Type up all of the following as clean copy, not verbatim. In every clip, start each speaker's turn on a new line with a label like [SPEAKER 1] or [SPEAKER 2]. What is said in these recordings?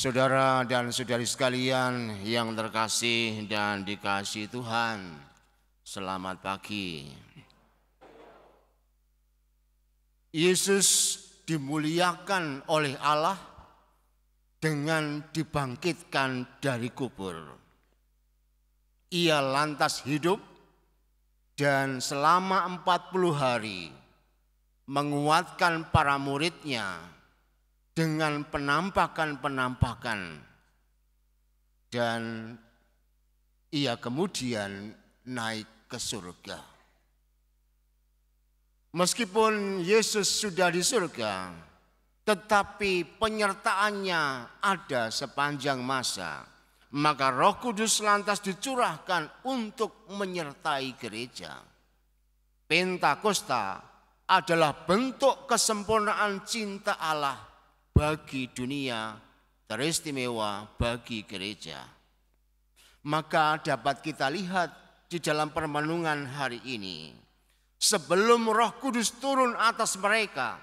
[SPEAKER 1] Saudara dan saudari sekalian yang terkasih dan dikasihi Tuhan, selamat pagi. Yesus dimuliakan oleh Allah dengan dibangkitkan dari kubur. Ia lantas hidup dan selama 40 hari menguatkan para muridnya dengan penampakan-penampakan, dan ia kemudian naik ke surga. Meskipun Yesus sudah di surga, tetapi penyertaannya ada sepanjang masa. Maka Roh Kudus lantas dicurahkan untuk menyertai gereja. Pentakosta adalah bentuk kesempurnaan cinta Allah bagi dunia, teristimewa bagi gereja. Maka dapat kita lihat di dalam permenungan hari ini, sebelum Roh Kudus turun atas mereka,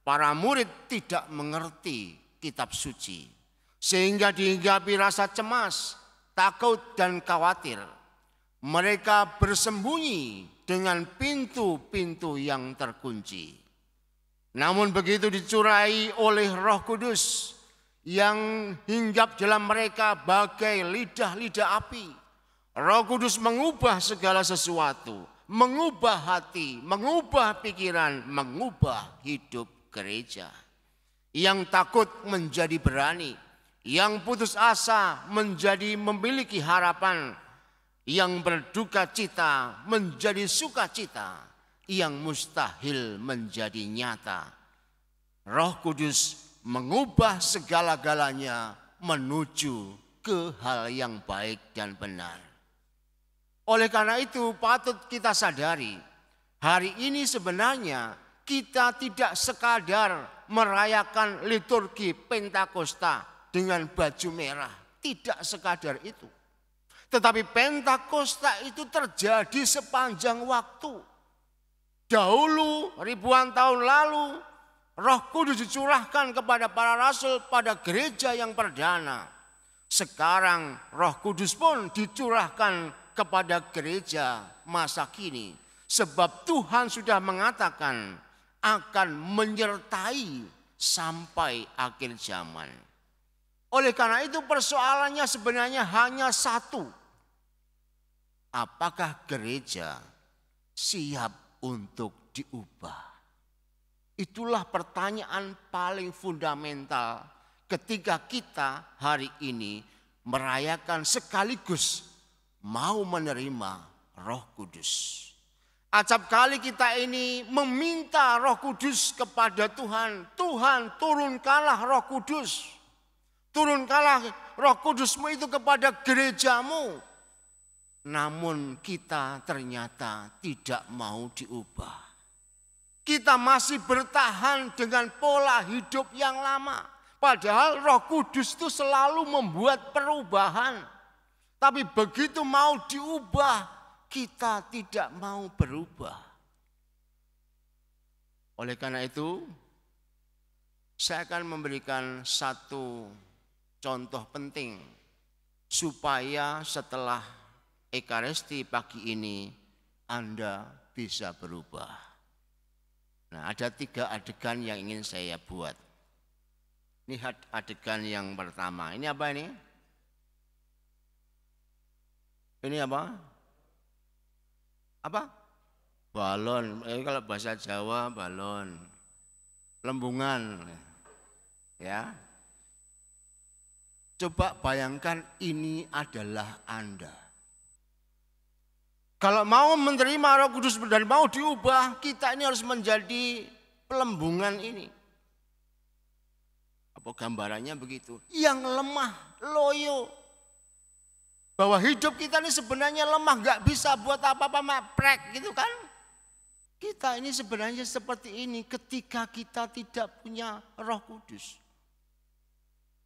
[SPEAKER 1] para murid tidak mengerti kitab suci, sehingga dihinggapi rasa cemas, takut dan khawatir. Mereka bersembunyi dengan pintu-pintu yang terkunci. Namun begitu dicurahi oleh Roh Kudus yang hinggap dalam mereka bagai lidah-lidah api, Roh Kudus mengubah segala sesuatu, mengubah hati, mengubah pikiran, mengubah hidup gereja. Yang takut menjadi berani, yang putus asa menjadi memiliki harapan, yang berduka cita menjadi sukacita, yang mustahil menjadi nyata. Roh Kudus mengubah segala-galanya menuju ke hal yang baik dan benar. Oleh karena itu patut kita sadari, hari ini sebenarnya kita tidak sekadar merayakan liturgi Pentakosta dengan baju merah. Tidak sekadar itu. Tetapi Pentakosta itu terjadi sepanjang waktu. Dahulu, ribuan tahun lalu, Roh Kudus dicurahkan kepada para rasul pada gereja yang perdana. Sekarang Roh Kudus pun dicurahkan kepada gereja masa kini. Sebab Tuhan sudah mengatakan akan menyertai sampai akhir zaman. Oleh karena itu persoalannya sebenarnya hanya satu. Apakah gereja siap untuk diubah? Itulah pertanyaan paling fundamental ketika kita hari ini merayakan sekaligus mau menerima Roh Kudus. Acap kali kita ini meminta Roh Kudus kepada Tuhan. Tuhan, turunkanlah Roh Kudus. Turunkanlah Roh Kudusmu itu kepada gerejamu. Namun kita ternyata tidak mau diubah. Kita masih bertahan dengan pola hidup yang lama. Padahal Roh Kudus itu selalu membuat perubahan. Tapi begitu mau diubah, kita tidak mau berubah. Oleh karena itu, saya akan memberikan satu contoh penting supaya setelah Ekaristi pagi ini Anda bisa berubah. Nah, ada 3 adegan yang ingin saya buat. Ini adegan yang pertama. Ini apa ini? Ini apa? Apa? Balon. Kalau bahasa Jawa balon. Lembungan. Ya. Coba bayangkan ini adalah Anda. Kalau mau menerima Roh Kudus dan mau diubah, kita ini harus menjadi pelembungan ini. Apa gambarannya begitu? Yang lemah, loyo. Bahwa hidup kita ini sebenarnya lemah, gak bisa buat apa-apa, maprek gitu kan. Kita ini sebenarnya seperti ini ketika kita tidak punya Roh Kudus.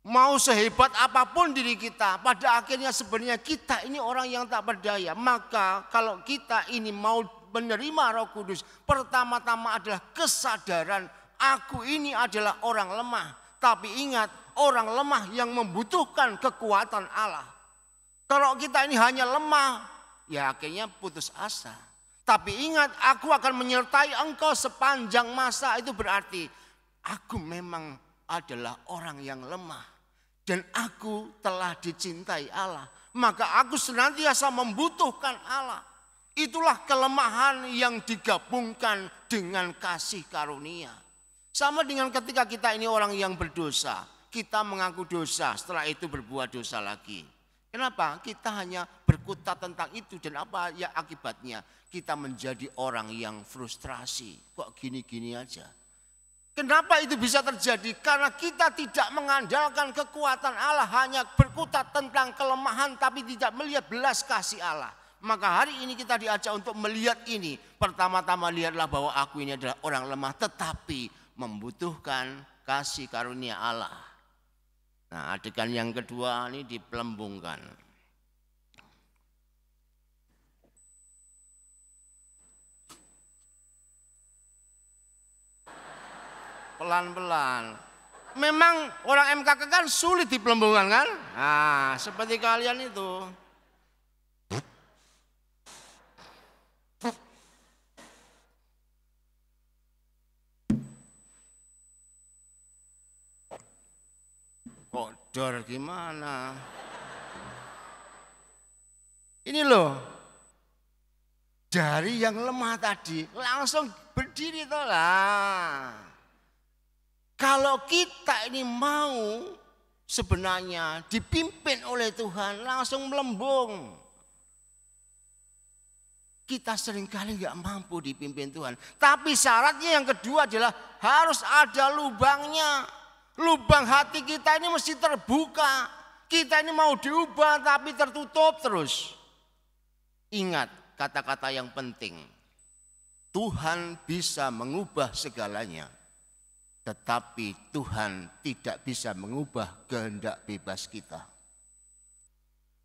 [SPEAKER 1] Mau sehebat apapun diri kita, pada akhirnya sebenarnya kita ini orang yang tak berdaya. Maka kalau kita ini mau menerima Roh Kudus, pertama-tama adalah kesadaran aku ini adalah orang lemah. Tapi ingat, orang lemah yang membutuhkan kekuatan Allah. Kalau kita ini hanya lemah, ya akhirnya putus asa. Tapi ingat, aku akan menyertai engkau sepanjang masa. Itu berarti aku memang adalah orang yang lemah. Dan aku telah dicintai Allah. Maka aku senantiasa membutuhkan Allah. Itulah kelemahan yang digabungkan dengan kasih karunia. Sama dengan ketika kita ini orang yang berdosa. Kita mengaku dosa, setelah itu berbuat dosa lagi. Kenapa? Kita hanya berkutat tentang itu. Dan apa ya akibatnya? Kita menjadi orang yang frustrasi. Kok gini-gini aja? Kenapa itu bisa terjadi? Karena kita tidak mengandalkan kekuatan Allah. Hanya berkutat tentang kelemahan tapi tidak melihat belas kasih Allah. Maka hari ini kita diajak untuk melihat ini. Pertama-tama lihatlah bahwa aku ini adalah orang lemah tetapi membutuhkan kasih karunia Allah. Nah, adegan yang kedua ini dipelembungkan. Pelan-pelan. Memang orang MKK kan sulit dipelembungkan kan? Nah, seperti kalian itu. Kodor gimana? Ini loh, jari yang lemah tadi langsung berdiri toh lah. Kalau kita ini mau sebenarnya dipimpin oleh Tuhan langsung melembung. Kita seringkali nggak mampu dipimpin Tuhan. Tapi syaratnya yang kedua adalah harus ada lubangnya. Lubang hati kita ini mesti terbuka. Kita ini mau diubah tapi tertutup terus. Ingat kata-kata yang penting. Tuhan bisa mengubah segalanya. Tetapi Tuhan tidak bisa mengubah kehendak bebas kita.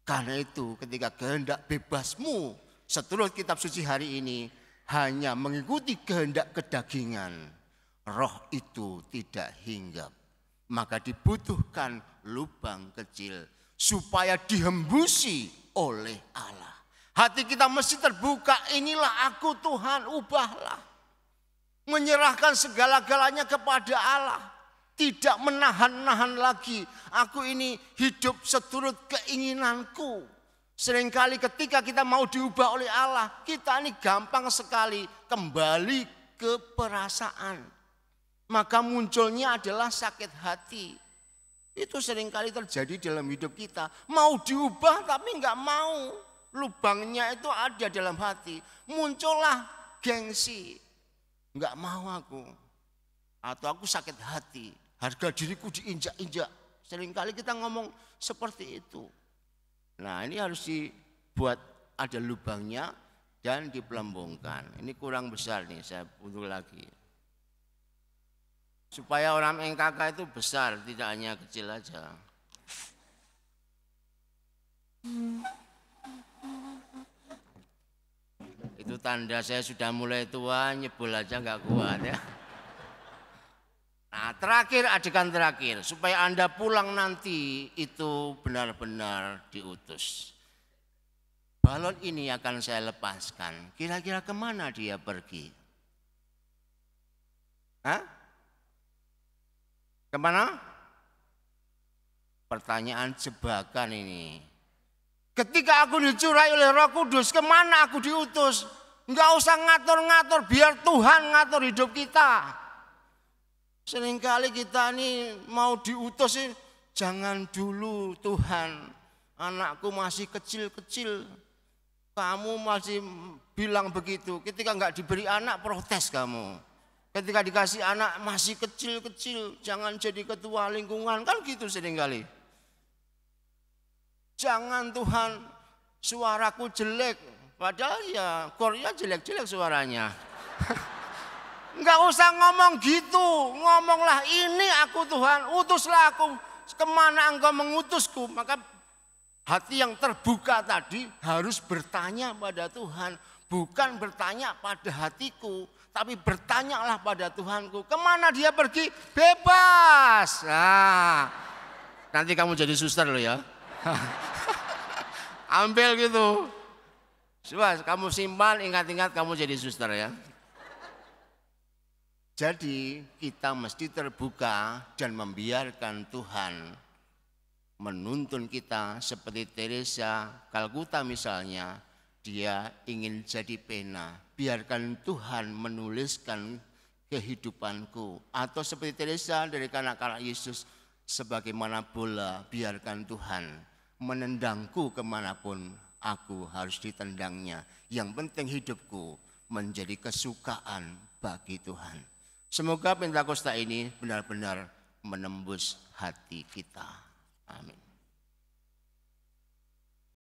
[SPEAKER 1] Karena itu ketika kehendak bebasmu seturut kitab suci hari ini hanya mengikuti kehendak kedagingan. Roh itu tidak hinggap. Maka dibutuhkan lubang kecil supaya dihembusi oleh Allah. Hati kita mesti terbuka, inilah aku Tuhan, ubahlah. Menyerahkan segala-galanya kepada Allah. Tidak menahan-nahan lagi. Aku ini hidup seturut keinginanku. Seringkali ketika kita mau diubah oleh Allah, kita ini gampang sekali kembali ke perasaan. Maka munculnya adalah sakit hati. Itu seringkali terjadi dalam hidup kita. Mau diubah tapi enggak mau. Lubangnya itu ada dalam hati. Muncullah gengsi. Enggak mau aku. Atau aku sakit hati. Harga diriku diinjak-injak. Seringkali kita ngomong seperti itu. Nah, ini harus dibuat ada lubangnya dan dipelembungkan. Ini kurang besar nih, saya butuh lagi. Supaya orang MKK itu besar, tidak hanya kecil aja. Itu tanda saya sudah mulai tua, nyebul aja nggak kuat ya. Nah, terakhir adegan terakhir, supaya Anda pulang nanti itu benar-benar diutus. Balon ini akan saya lepaskan. Kira-kira kemana dia pergi? Hah? Kemana? Pertanyaan jebakan ini. Ketika aku dicurai oleh Roh Kudus, kemana aku diutus? Enggak usah ngatur-ngatur, biar Tuhan ngatur hidup kita. Seringkali kita ini mau diutus, jangan dulu Tuhan. Anakku masih kecil-kecil, kamu masih bilang begitu. Ketika enggak diberi anak, protes kamu. Ketika dikasih anak masih kecil-kecil, jangan jadi ketua lingkungan, kan gitu seringkali. Jangan Tuhan, suaraku jelek, padahal ya Korea jelek-jelek suaranya. Enggak usah ngomong gitu, ngomonglah ini aku Tuhan, utuslah aku, kemana engkau mengutusku. Maka hati yang terbuka tadi harus bertanya pada Tuhan, bukan bertanya pada hatiku. Tapi bertanyalah pada Tuhanku, kemana dia pergi? Bebas. Nah, nanti kamu jadi suster loh ya. Ambil gitu. Coba kamu simpan, ingat-ingat kamu jadi suster ya. Jadi kita mesti terbuka dan membiarkan Tuhan menuntun kita seperti Teresa Kalkuta misalnya. Dia ingin jadi pena, biarkan Tuhan menuliskan kehidupanku. Atau seperti Teresa dari kanak-kanak Yesus, sebagaimana bola, biarkan Tuhan menendangku kemanapun aku harus ditendangnya. Yang penting hidupku menjadi kesukaan bagi Tuhan. Semoga Pentakosta ini benar-benar menembus hati kita. Amin.